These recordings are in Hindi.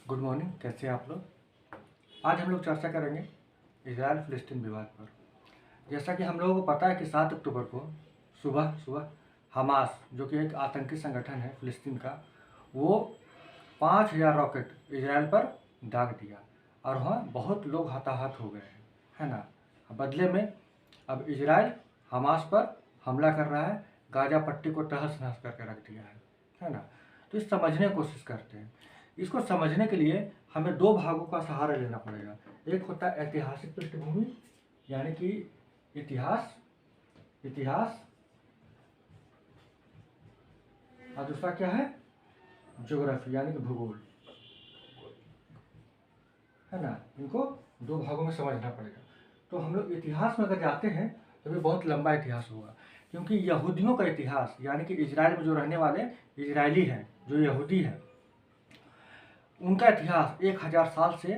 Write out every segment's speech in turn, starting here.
Good morning. कैसे हैं आप लोग। आज हम लोग चर्चा करेंगे इजराइल फिलिस्तीन विवाद पर। जैसा कि हम लोगों को पता है कि 7 अक्टूबर को सुबह सुबह हमास, जो कि एक आतंकी संगठन है फिलिस्तीन का, वो 5,000 रॉकेट इजराइल पर दाग दिया और वहाँ बहुत लोग हताहत हो गए हैं, है ना। बदले में अब इजराइल हमास पर हमला कर रहा है, गाजा पट्टी को तहस नहस करके रख दिया है ना। तो इस समझने की कोशिश करते हैं। इसको समझने के लिए हमें दो भागों का सहारा लेना पड़ेगा। एक होता है ऐतिहासिक पृष्ठभूमि, यानी कि इतिहास इतिहास और दूसरा क्या है, ज्योग्राफी यानी कि भूगोल, है ना। इनको दो भागों में समझना पड़ेगा। तो हम लोग इतिहास में अगर जाते हैं तो भी बहुत लंबा इतिहास होगा, क्योंकि यहूदियों का इतिहास, यानी कि इजराइल में जो रहने वाले इजरायली हैं, जो यहूदी हैं, उनका इतिहास 1000 साल से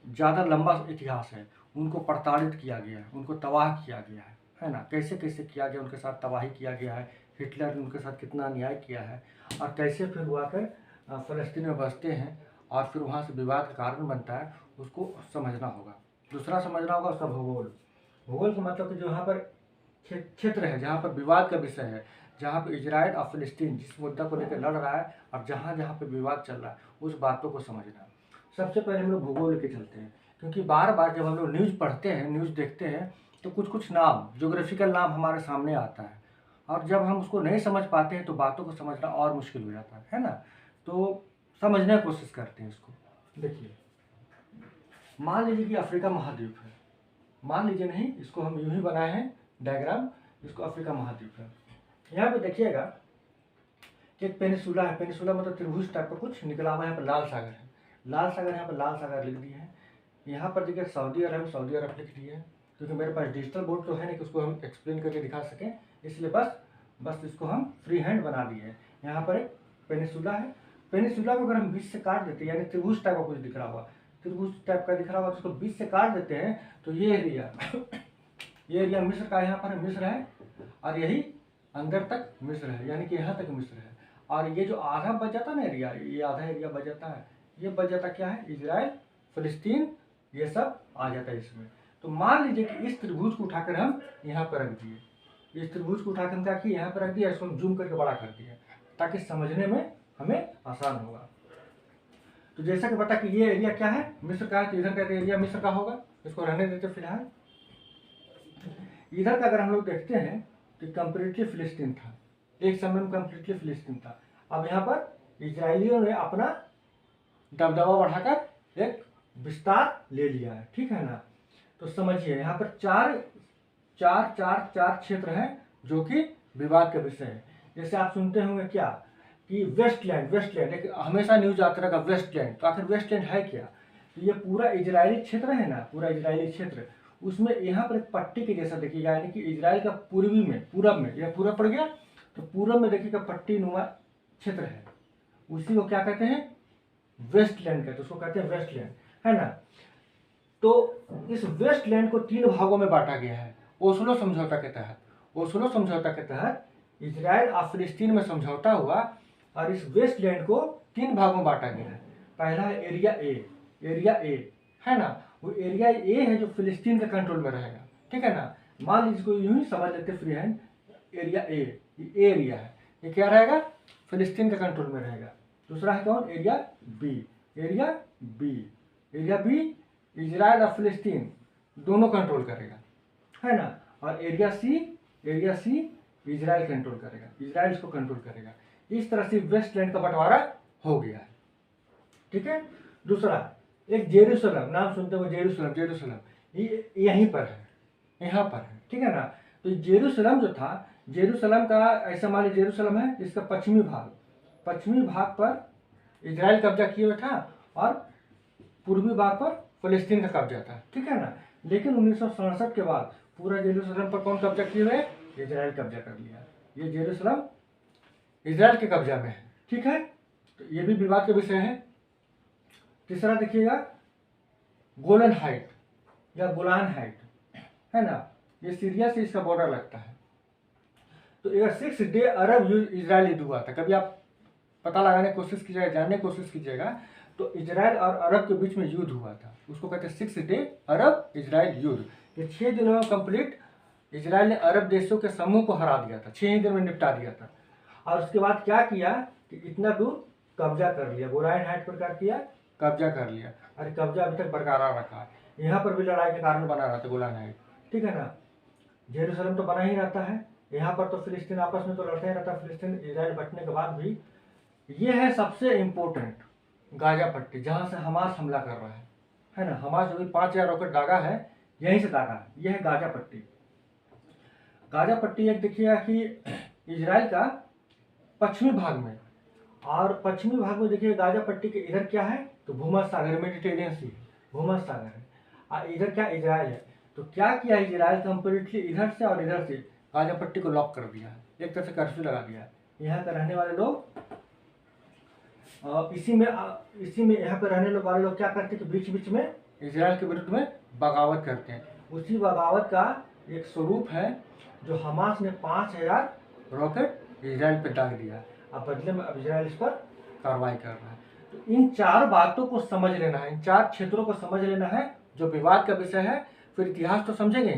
ज़्यादा लंबा इतिहास है। उनको प्रताड़ित किया गया है, उनको तबाह किया गया है ना। कैसे कैसे किया गया, उनके साथ तबाही किया गया है, हिटलर ने उनके साथ कितना अन्याय किया है, और कैसे फिर वो आकर फ़लस्तीन में बसते हैं और फिर वहाँ से विवाद का कारण बनता है, उसको समझना होगा। दूसरा समझना होगा उसका भूगोल। भूगोल का मतलब कि जो यहाँ पर क्षेत्र है, जहाँ पर विवाद का विषय है, जहाँ पर इजराइल और फिलिस्तीन जिस मुद्दा को लेकर लड़ रहा है और जहाँ जहाँ पर विवाद चल रहा है, उस बातों को समझना। सबसे पहले हम लोग भूगोल लेके चलते हैं, क्योंकि बार बार जब हम लोग न्यूज़ पढ़ते हैं, न्यूज़ देखते हैं, तो कुछ कुछ नाम, ज्योग्राफिकल नाम हमारे सामने आता है, और जब हम उसको नहीं समझ पाते हैं तो बातों को समझना और मुश्किल हो जाता है ना। तो समझने की कोशिश करते हैं इसको। देखिए, मान लीजिए कि अफ्रीका महाद्वीप है, मान लीजिए नहीं, इसको हम यूं ही बनाए हैं डायग्राम, इसको अफ्रीका महाद्वीप है। यहाँ पे देखिएगा कि एक पेनिसुला है, पेनिसुला मतलब त्रिभुज टाइप का कुछ निकला हुआ है। यहाँ पर लाल सागर है, लाल सागर, यहाँ पर लाल सागर लिख दिए हैं। यहाँ पर देखिए सऊदी अरब, सऊदी अरब लिख दिए हैं, क्योंकि मेरे पास डिजिटल बोर्ड तो है नहीं कि उसको हम एक्सप्लेन करके दिखा सकें, इसलिए बस इसको हम फ्री हैंड बना दिए हैं। यहाँ पर एक पेनिसुला है, पेनिसुला को अगर हम बीच से काट देते हैं, यानी त्रिभुज टाइप का कुछ दिख रहा हुआ, त्रिभुज टाइप का दिख रहा हुआ, उसको बीच से काट देते हैं तो ये एरिया ये एरिया मिस्र का, यहाँ पर मिस्र है, और यही अंदर तक मिस्र है, यानी कि यहाँ तक मिस्र है। और ये जो आधा बच जाता है ना एरिया, ये आधा एरिया बच जाता है, ये बच जाता क्या है, इजराइल, फिलिस्तीन, ये सब आ जाता है इसमें। तो मान लीजिए कि इस त्रिभुज को उठाकर हम यहाँ पर रख दिए, इस त्रिभुज को उठाकर हम क्या किए, यहाँ पर रख दिया, इसको हम जूम करके बड़ा कर दिया, ताकि समझने में हमें आसान होगा। तो जैसा कि पता कि ये एरिया क्या है, मिस्र का है, तो इधर का एरिया मिस्र का होगा, इसको रहने देते फिलहाल। इधर का अगर हम लोग देखते हैं तो कंप्लीटली फिलिस्तीन था, एक समय में कंप्लीटली फिलिस्तीन था। अब यहाँ पर इजरायलियों ने अपना दबदबा बढ़ाकर एक विस्तार ले लिया है, ठीक है ना। तो समझिए यहाँ पर चार चार चार चार क्षेत्र हैं जो कि विवाद का विषय है। जैसे आप सुनते होंगे क्या कि वेस्टलैंड, वेस्टलैंड एक हमेशा न्यूज आता रहेगा, वेस्टलैंड। तो आखिर वेस्टलैंड है क्या, तो ये पूरा इजरायली क्षेत्र है ना, पूरा इजरायली क्षेत्र, उसमें यहाँ पर एक पट्टी के जैसा देखिएगा, यानी कि इजराइल का पूर्वी में, पूरब में, यह पूरब पड़ गया, तो पूरब में देखिएगा पट्टी नुमा क्षेत्र है, उसी को क्या कहते हैं, वेस्टलैंड कहते हैं, उसको कहते हैं वेस्टलैंड, है ना। तो इस वेस्टलैंड को 3 भागों में बांटा गया है ओस्लो समझौता के तहत। ओस्लो समझौता के तहत इजराइल और फिलिस्तीन में समझौता हुआ और इस वेस्टलैंड को 3 भागों में बांटा गया है। पहला है एरिया ए, एरिया ए, है ना, वो एरिया ए है जो फिलिस्तीन के कंट्रोल में रहेगा, ठीक है ना। मान लीजिए इसको यूं ही समझ लेते फ्री हैंड, एरिया ए, ये एरिया है, ये क्या रहेगा, फिलिस्तीन के कंट्रोल में रहेगा। दूसरा है कौन, area B, area B, area B Israel और फिलिस्तीन दोनों कंट्रोल करेगा, है ना। और area C, area C Israel control करेगा, इजराइल इसको कंट्रोल करेगा। इस तरह से वेस्टलैंड का बंटवारा हो गया है, ठीक है। दूसरा एक जेरूसलम, नाम सुनते हो जेरूसलम, जेरूसलम ये यहीं पर है, यहाँ पर है, ठीक है ना। तो जेरूसलम जो था, जेरूसलम का ऐसा मान लीजिए जेरूसलम है, इसका पश्चिमी भाग पर इजराइल कब्जा किए हुए था और पूर्वी भाग पर फिलिस्तीन का कब्जा था, ठीक है ना। लेकिन 1967 के बाद पूरा जेरूसलम पर कौन कब्जा किए हुए, इजराइल कब्जा कर लिया। ये जेरूसलम इजराइल के कब्जा में है, ठीक है। तो ये भी विवाद का विषय है। तीसरा देखिएगा गोलन हाइट या गोलान हाइट, है ना, ये सीरिया से इसका बॉर्डर लगता है। तो 6 डे अरब इजराइल युद्ध हुआ था, कभी आप पता लगाने की कोशिश कीजिएगा, जानने की कोशिश कीजिएगा। तो इजराइल और अरब के बीच में युद्ध हुआ था, उसको कहते हैं 6 डे अरब इजराइल युद्ध। ये 6 दिनों में कंप्लीट इजराइल ने अरब देशों के समूह को हरा दिया था, 6 ही दिन में निपटा दिया था। और उसके बाद क्या किया कि इतना दूर कब्जा कर लिया, गोलान हाइट पर क्या किया, कब्जा कर लिया। और कब्जा अभी तक बरकरार रखा है। यहाँ पर भी लड़ाई के कारण बना रहता है गोलान हाइट, ठीक है ना। जेरूसलम तो बना ही रहता है, यहाँ पर तो फिलिस्तीन आपस में तो लड़ते ही रहता है, फिलिस्तीन इजराइल बटने के बाद भी। ये है सबसे इम्पोर्टेंट गाजा पट्टी, जहाँ से हमास हमला कर रहा है ना। हमास जो भी 5000 रॉकेट दागा है, यहीं से दागा है। यह है गाजा पट्टी। गाजा पट्टी एक देखिएगा कि इजराइल का पश्चिमी भाग में, और पश्चिमी भाग में देखिए गाजा पट्टी के इधर क्या है, तो भूमध्य सागर, मेडिटेरियन सी, भूमध्य सागर है। और इधर क्या, इजराइल है। तो क्या किया इजराइल कंप्लीटली इधर से और इधर से गाजा पट्टी को लॉक कर दिया है, एक तरह से कर्फ्यू लगा दिया है। यहाँ के रहने वाले लोग इसी में यहाँ पे रहने वाले लोग क्या करते हैं कि बीच बीच में इजराइल के विरुद्ध में बगावत करते हैं। उसी बगावत का एक स्वरूप है जो हमास ने 5000 रॉकेट इजराइल पे दाग दिया, अब बदले में अब इजराइल इस पर कार्रवाई कर रहा है। तो इन 4 बातों को समझ लेना है, इन 4 क्षेत्रों को समझ लेना है जो विवाद का विषय है। फिर इतिहास तो समझेंगे,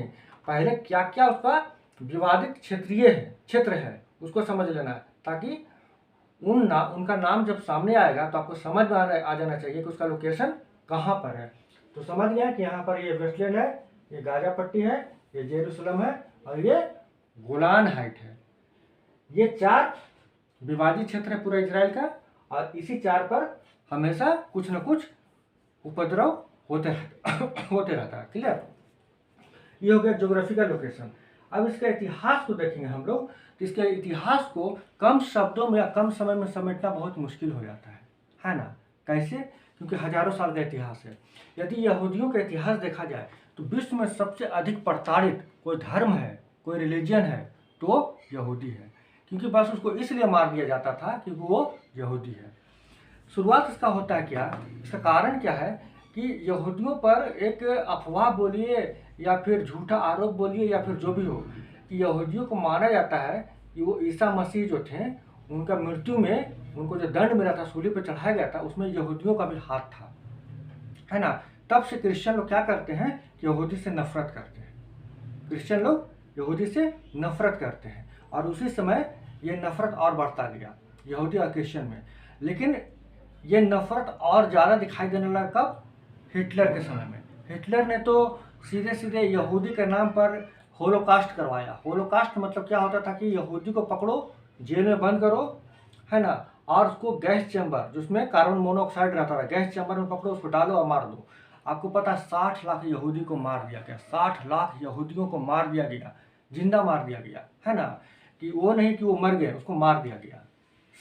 पहले क्या क्या उसका विवादित क्षेत्र है उसको समझ लेना है, ताकि उनका नाम जब सामने आएगा तो आपको समझ में आ जाना चाहिए कि उसका लोकेशन कहाँ पर है। तो समझ गया कि यहाँ पर ये वेस्टलैंड है, ये गाजा पट्टी है, ये जेरूसलम है और ये गोलान हाइट है। ये 4 विवादित क्षेत्र है पूरा इजराइल का, और इसी 4 पर हमेशा कुछ न कुछ उपद्रव होते रहता है। क्लियर, ये हो गया ज्योग्राफी का लोकेशन। अब इसका इतिहास को देखेंगे हम लोग, तो इसके इतिहास को कम शब्दों में या कम समय में समेटना बहुत मुश्किल हो जाता है ना। कैसे? क्योंकि हजारों साल का इतिहास है। यदि यहूदियों का इतिहास देखा जाए तो विश्व में सबसे अधिक प्रताड़ित कोई धर्म है, कोई रिलीजन है तो यहूदी है, क्योंकि बस उसको इसलिए मार दिया जाता था क्योंकि वो यहूदी है। शुरुआत इसका होता है क्या, इसका कारण क्या है कि यहूदियों पर एक अफवाह बोलिए या फिर झूठा आरोप बोलिए या फिर जो भी हो, कि यहूदियों को माना जाता है कि वो ईसा मसीह जो थे उनका मृत्यु में उनको जो दंड मिला था, सूली पर चढ़ाया गया था, उसमें यहूदियों का भी हाथ था, है ना। तब से क्रिश्चियन लोग क्या करते हैं कि यहूदी से नफरत करते हैं। क्रिश्चियन लोग यहूदी से नफरत करते हैं, और उसी समय ये नफरत और बढ़ता गया यहूदी और क्रिश्चियन में। लेकिन ये नफरत और ज़्यादा दिखाई देने लगा कब? हिटलर के समय में। हिटलर ने तो सीधे सीधे यहूदी के नाम पर होलोकास्ट करवाया। होलोकास्ट मतलब क्या होता था कि यहूदी को पकड़ो, जेल में बंद करो, है ना, और उसको गैस चैम्बर जिसमें कार्बन मोनोऑक्साइड रहता था, गैस चैम्बर में पकड़ो, उसको डालो और मार दो। आपको पता है 60 लाख यहूदी को मार दिया गया, 60 लाख यहूदियों को मार दिया गया, जिंदा मार दिया गया, है ना। कि वो नहीं कि वो मर गए, उसको मार दिया गया,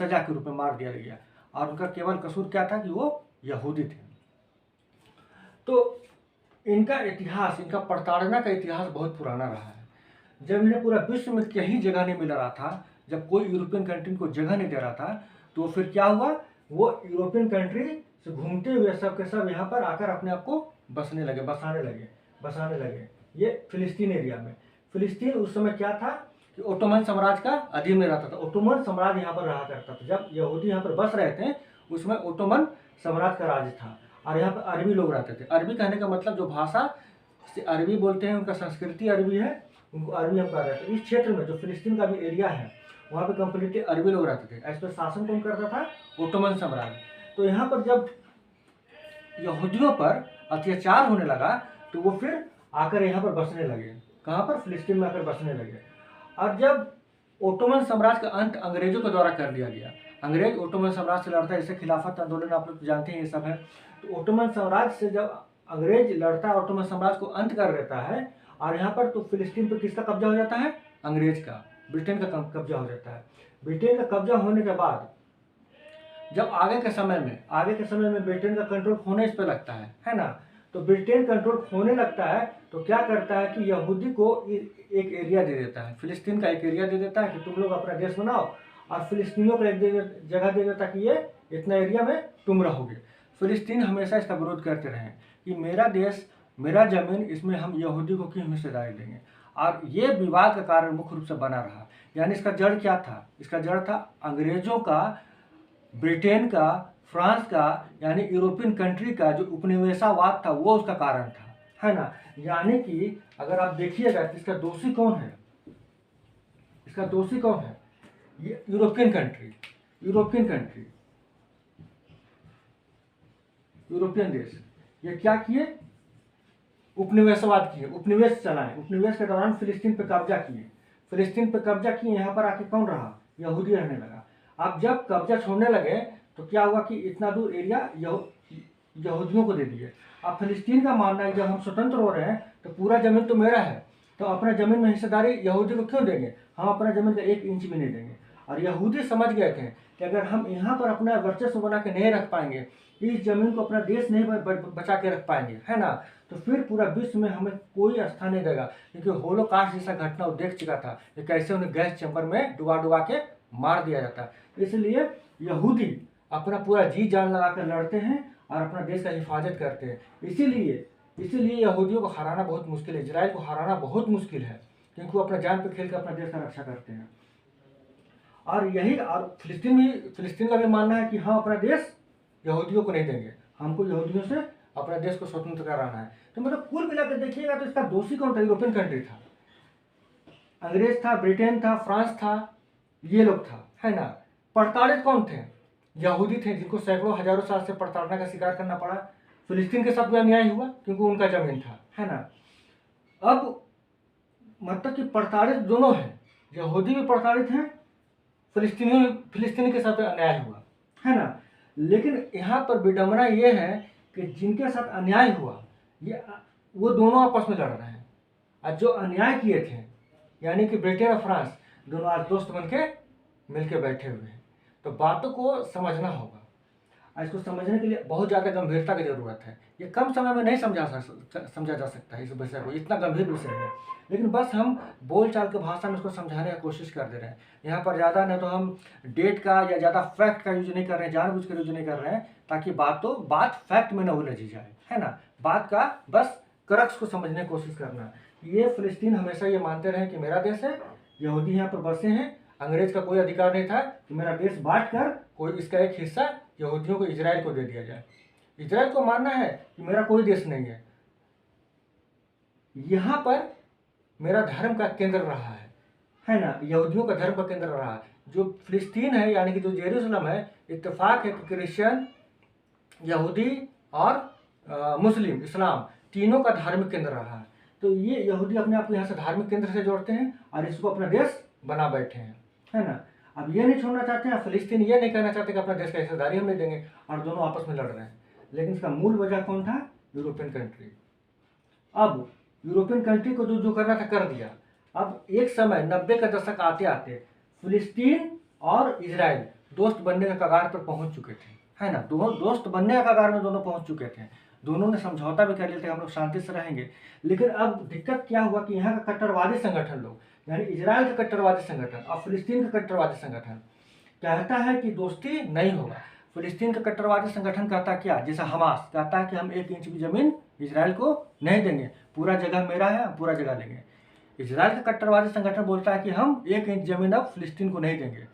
सजा के रूप में मार दिया गया। और उनका केवल कसूर क्या था कि वो यहूदी थे। तो इनका इतिहास, इनका प्रताड़ना का इतिहास बहुत पुराना रहा है। जब इन्हें पूरा विश्व में कहीं जगह नहीं मिल रहा था, जब कोई यूरोपियन कंट्री को जगह नहीं दे रहा था, तो फिर क्या हुआ, वो यूरोपियन कंट्री से घूमते हुए सब के सब यहाँ पर आकर अपने आप को बसाने लगे। ये फिलिस्तीन एरिया में। फिलिस्तीन उस समय क्या था कि ओटोमन साम्राज्य का अधीन में रहता था। ओटोमन साम्राज्य यहाँ पर रहा करता था। जब यहूदी यहाँ पर बस रहे थे उसमें ओटोमन साम्राज्य का राज था, और यहाँ पर अरबी लोग रहते थे। अरबी कहने का मतलब जो भाषा से अरबी बोलते हैं, उनका संस्कृति अरबी है, उनको अरबी हम कह रहे थे। इस क्षेत्र में जो फिलिस्तीन का भी एरिया है वहाँ पे कंप्लीटली अरबी लोग रहते थे। इस पर शासन कौन करता था? ओटोमन साम्राज्य। तो यहाँ पर जब यहूदियों पर अत्याचार होने लगा तो वो फिर आकर यहाँ पर बसने लगे। कहाँ पर? फिलिस्तीन में आकर बसने लगे। और जब ओटोमन साम्राज्य का अंत अंग्रेजों के द्वारा कर दिया गया, अंग्रेज ओटोमन साम्राज्य से लड़ता है, जैसे खिलाफत आंदोलन आप लोग जानते हैं, ये सब है। तो ओटोमन साम्राज्य से जब अंग्रेज लड़ता है, ओटोमन साम्राज्य को अंत कर देता है, और यहाँ पर तो फिलिस्तीन पर किसका कब्जा हो जाता है? अंग्रेज का, ब्रिटेन का कब्जा हो जाता है। ब्रिटेन का कब्जा होने के बाद जब आगे के समय में ब्रिटेन का कंट्रोल खोने इस पर लगता है ना। तो ब्रिटेन कंट्रोल खोने लगता है तो क्या करता है कि यहूदी को एक एरिया दे देता है, फिलिस्तीन का एक एरिया दे देता है कि तुम लोग अपना देश बनाओ, और फिलिस्तीनियों को एक जगह दे देता है कि ये इतना एरिया में तुम रहोगे। फिलिस्तीन हमेशा इसका विरोध करते रहे कि मेरा देश, मेरा जमीन, इसमें हम यहूदी को क्यों हिस्सेदारी देंगे। और ये विवाद का कारण मुख्य रूप से बना रहा। यानी इसका जड़ क्या था? इसका जड़ था अंग्रेजों का ब्रिटेन का, फ्रांस का, यानी यूरोपियन कंट्री का जो उपनिवेशवाद था वो उसका कारण था, है ना। यानी कि अगर आप देखिएगा तो इसका दोषी कौन है, इसका दोषी कौन है, ये European country, European country, European देश। ये क्या किए, उपनिवेशवाद किए, उपनिवेश चलाए, उपनिवेश के दौरान फिलिस्तीन पे कब्जा किए, फिलिस्तीन पे कब्जा किए, यहाँ पर आके कौन रहा, यहूदी रहने लगा। अब जब कब्जा छोड़ने लगे तो क्या हुआ कि इतना दूर एरिया यहूदियों को दे दिए। अब फिलिस्तीन का मानना है जब हम स्वतंत्र हो रहे हैं तो पूरा जमीन तो मेरा है, तो अपना जमीन में हिस्सेदारी यहूदी को क्यों देंगे, हम अपना जमीन का 1 इंच भी नहीं देंगे। और यहूदी समझ गए थे कि अगर हम यहाँ पर अपना वर्चस्व बना के नहीं रख पाएंगे, इस जमीन को अपना देश नहीं बचा के रख पाएंगे, है ना, तो फिर पूरा विश्व में हमें कोई स्थान नहीं देगा। क्योंकि होलोकास्ट जैसा घटना वो देख चुका था कि कैसे उन्हें गैस चैम्बर में डुबा डुबा के मार दिया जाता। इसलिए यहूदी अपना पूरा जी जान लगा कर लड़ते हैं और अपना देश का हिफाजत करते हैं। इसीलिए यहूदियों को हराना बहुत मुश्किल है, इजराइल को हराना बहुत मुश्किल है, क्योंकि वो अपना जान पे खेल कर अपना देश का रक्षा करते हैं। और यही, और फिलिस्तीन का भी मानना है कि हम अपना देश यहूदियों को नहीं देंगे, हमको यहूदियों से अपने देश को स्वतंत्र कराना है। तो मतलब कुल मिलाकर देखिएगा तो इसका दोषी कौन था, यूरोपियन कंट्री था, अंग्रेज था, ब्रिटेन था, फ्रांस था, ये लोग था, है ना। प्रताड़ित कौन थे, यहूदी थे, जिनको सैकड़ों हजारों साल से प्रताड़ना का शिकार करना पड़ा। फिलिस्तीन के साथ भी अन्याय हुआ क्योंकि उनका जमीन था, है ना। अब मतलब कि प्रताड़ित दोनों हैं, यहूदी भी प्रताड़ित हैं, फिलिस्तीनी के साथ अन्याय हुआ, है ना। लेकिन यहाँ पर विडंबना ये है कि जिनके साथ अन्याय हुआ ये वो दोनों आपस में लड़ रहे हैं, और जो अन्याय किए थे यानी कि ब्रिटेन और फ्रांस दोनों आज दोस्त बन के मिल के बैठे हुए हैं। तो बातों को समझना होगा, और इसको समझने के लिए बहुत ज़्यादा गंभीरता की ज़रूरत है। ये कम समय में नहीं समझा जा सकता है इस विषय को, इतना गंभीर विषय है। लेकिन बस हम बोलचाल की भाषा में इसको समझाने की कोशिश कर दे रहे हैं। यहाँ पर ज़्यादा नहीं तो हम डेट का या ज़्यादा फैक्ट का यूज नहीं कर रहे हैं, जानबूझ कर यूज नहीं कर रहे हैं, ताकि बात फैक्ट में न उलझी जाए, है ना। बात का बस क्रक्स को समझने की कोशिश करना। ये फिलिस्तीन हमेशा ये मानते रहे कि मेरा देश है, यहूदी यहाँ पर बसे हैं, अंग्रेज का कोई अधिकार नहीं था कि मेरा देश बांट कर कोई इसका एक हिस्सा यहूदियों को, इजराइल को दे दिया जाए। इजराइल को मानना है कि मेरा कोई देश नहीं है, यहाँ पर मेरा धर्म का केंद्र रहा है ना, यहूदियों का धर्म का केंद्र रहा है। जो फिलिस्तीन है यानी कि जो जेरूसलम है, इत्तेफाक है कि क्रिश्चियन, यहूदी और मुस्लिम, इस्लाम तीनों का धार्मिक केंद्र रहा है। तो ये यहूदी अपने आप को यहाँ से धार्मिक केंद्र से जोड़ते हैं और इसको अपना देश बना बैठे हैं, है ना। अब ये नहीं छोड़ना चाहते हैं, फिलिस्तीन ये नहीं कहना चाहते कि अपना देश का हिस्सेदारी हम नहीं देंगे, और दोनों आपस में लड़ रहे हैं। लेकिन इसका मूल वजह कौन था, यूरोपियन कंट्री। अब यूरोपियन कंट्री को जो करना था कर दिया। अब एक समय 90 का दशक आते आते फिलिस्तीन और इजराइल दोस्त बनने के कगार पर पहुंच चुके थे, है ना। दोनों दोस्त बनने के कगार में दोनों पहुंच चुके थे, दोनों ने समझौता भी कर लिया था हम लोग शांति से रहेंगे। लेकिन अब दिक्कत क्या हुआ कि यहाँ का कट्टरवादी संगठन लोग, यानी इजराइल का कट्टरवादी संगठन और फिलिस्तीन का कट्टरवादी संगठन कहता है कि दोस्ती नहीं होगा। फिलिस्तीन का कट्टरवादी संगठन कहता है क्या, जैसा हमास कहता है कि हम 1 इंच भी जमीन इजराइल को नहीं देंगे, पूरा जगह मेरा है, पूरा जगह लेंगे। इजराइल का कट्टरवादी संगठन बोलता है कि हम 1 इंच जमीन अब फिलिस्तीन को नहीं देंगे,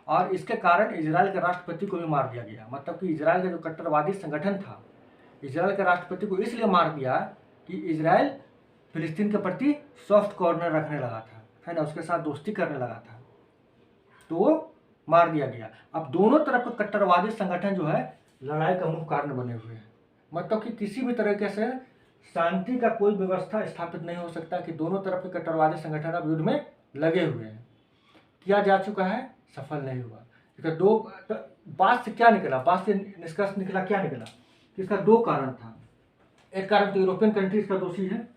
और इसके कारण इजराइल के राष्ट्रपति को भी मार दिया गया। मतलब कि इजराइल का जो कट्टरवादी संगठन था, इजराइल के राष्ट्रपति को इसलिए मार दिया कि इजराइल फिलिस्तीन के प्रति सॉफ्ट कॉर्नर रखने लगा था, है ना, उसके साथ दोस्ती करने लगा था, तो वो मार दिया गया। अब दोनों तरफ के कट्टरवादी संगठन जो है लड़ाई का मुख्य कारण बने हुए हैं। मतलब कि किसी भी तरीके से शांति का कोई व्यवस्था स्थापित नहीं हो सकता कि दोनों तरफ के कट्टरवादी संगठन अब युद्ध में लगे हुए हैं। किया जा चुका है, सफल नहीं हुआ। बात से क्या निकला, बात से निष्कर्ष निकला, क्या निकला कि इसका 2 कारण था। एक कारण तो यूरोपियन कंट्रीज का दोषी है,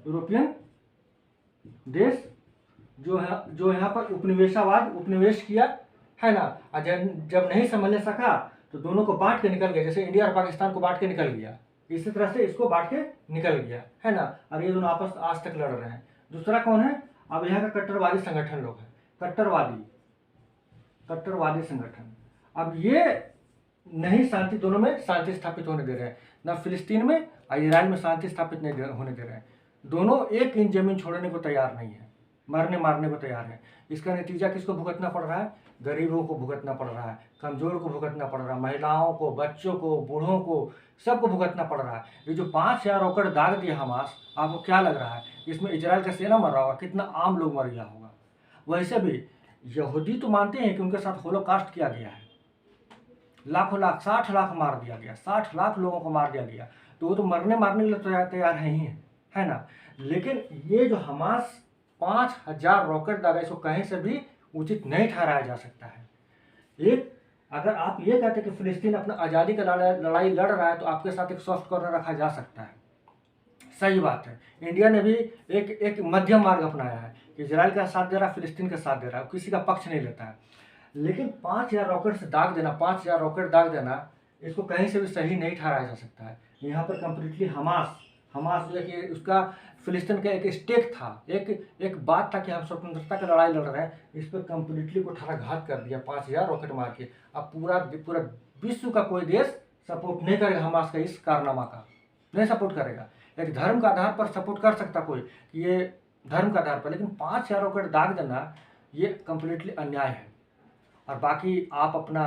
यूरोपियन देश जो यहाँ पर उपनिवेश किया, है ना। जब नहीं समझने सका तो दोनों को बांट के निकल गया, जैसे इंडिया और पाकिस्तान को बांट के निकल गया, इसी तरह से इसको बांट के निकल गया, है ना। और ये दोनों आपस आज तक लड़ रहे हैं। दूसरा कौन है, अब यहाँ का कट्टरवादी संगठन लोग हैं, कट्टरवादी संगठन। अब ये नहीं शांति, दोनों में शांति स्थापित होने दे रहे हैं, ना फिलिस्तीन में और इजराइल में शांति स्थापित नहीं होने दे रहे हैं। दोनों 1 इंच जमीन छोड़ने को तैयार नहीं है, मारने को तैयार है। इसका नतीजा किसको भुगतना पड़ रहा है, गरीबों को भुगतना पड़ रहा है, कमज़ोर को भुगतना पड़ रहा है, महिलाओं को, बच्चों को, बूढ़ों को, सबको भुगतना पड़ रहा है। ये जो 5000 रॉकेट दाग दिया हमास, आपको क्या लग रहा है इसमें इजराइल का सेना मर रहा होगा? कितना आम लोग मर गया होगा? वैसे भी यहूदी तो मानते हैं कि उनके साथ होलोकास्ट किया गया है, लाखों लाख 60 लाख मार दिया गया, 60 लाख लोगों को मार दिया गया, तो वो तो मरने मारने के लिए तैयार है ही है ना। लेकिन ये जो हमास 5000 रॉकेट दागा, इसको कहीं से भी उचित नहीं ठहराया जा सकता है। एक अगर आप ये कहते हैं कि फिलिस्तीन अपना आज़ादी का लड़ाई लड़ रहा है, तो आपके साथ एक सॉफ्ट कॉर्नर रखा जा सकता है, सही बात है। इंडिया ने भी एक मध्यम मार्ग अपनाया है, इजराइल का साथ दे रहा है, फिलिस्तीन का साथ दे रहा है, किसी का पक्ष नहीं लेता है। लेकिन 5000 रॉकेट से दाग देना, 5000 रॉकेट दाग देना, इसको कहीं से भी सही नहीं ठहराया जा सकता है। यहाँ पर कंप्लीटली हमास जो है कि उसका फिलिस्तीन का एक स्टेक था, एक बात था कि हम स्वतंत्रता की लड़ाई लड़ रहे हैं, इस पर कंप्लीटली कुठाराघात कर दिया 5000 रॉकेट मार के। अब पूरा विश्व का कोई देश सपोर्ट नहीं करेगा हमास का इस कारनामा का, नहीं सपोर्ट करेगा। एक धर्म का आधार पर सपोर्ट कर सकता कोई कि ये धर्म का आधार पर, लेकिन 5000 रॉकेट दाग देना ये कंप्लीटली अन्याय है। और बाकी आप अपना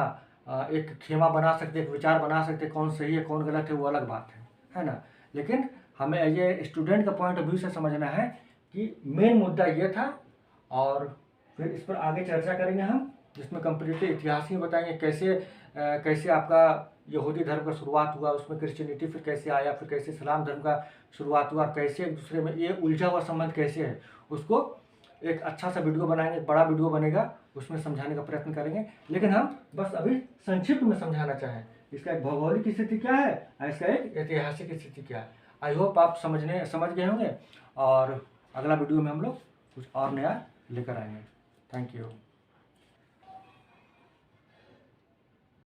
एक खेमा बना सकते, एक विचार बना सकते, कौन सही है कौन गलत है, वो अलग बात है ना। लेकिन हमें ये स्टूडेंट का पॉइंट ऑफ व्यू से समझना है कि मेन मुद्दा ये था, और फिर इस पर आगे चर्चा करेंगे हम, जिसमें कंप्लीटली इतिहास ही बताएंगे कैसे आपका यहूदी धर्म का शुरुआत हुआ, उसमें क्रिश्चियनिटी फिर कैसे आया, फिर कैसे इस्लाम धर्म का शुरुआत हुआ, कैसे एक दूसरे में ये उलझा हुआ संबंध कैसे है, उसको एक अच्छा सा वीडियो बनाएंगे, एक बड़ा वीडियो बनेगा, उसमें समझाने का प्रयत्न करेंगे। लेकिन हम बस अभी संक्षिप्त में समझाना चाहें इसका एक भौगोलिक स्थिति क्या है और इसका एक ऐतिहासिक स्थिति क्या है। आई होप आप समझ गए होंगे, और अगला वीडियो में हम लोग कुछ और नया लेकर आएंगे। Thank you.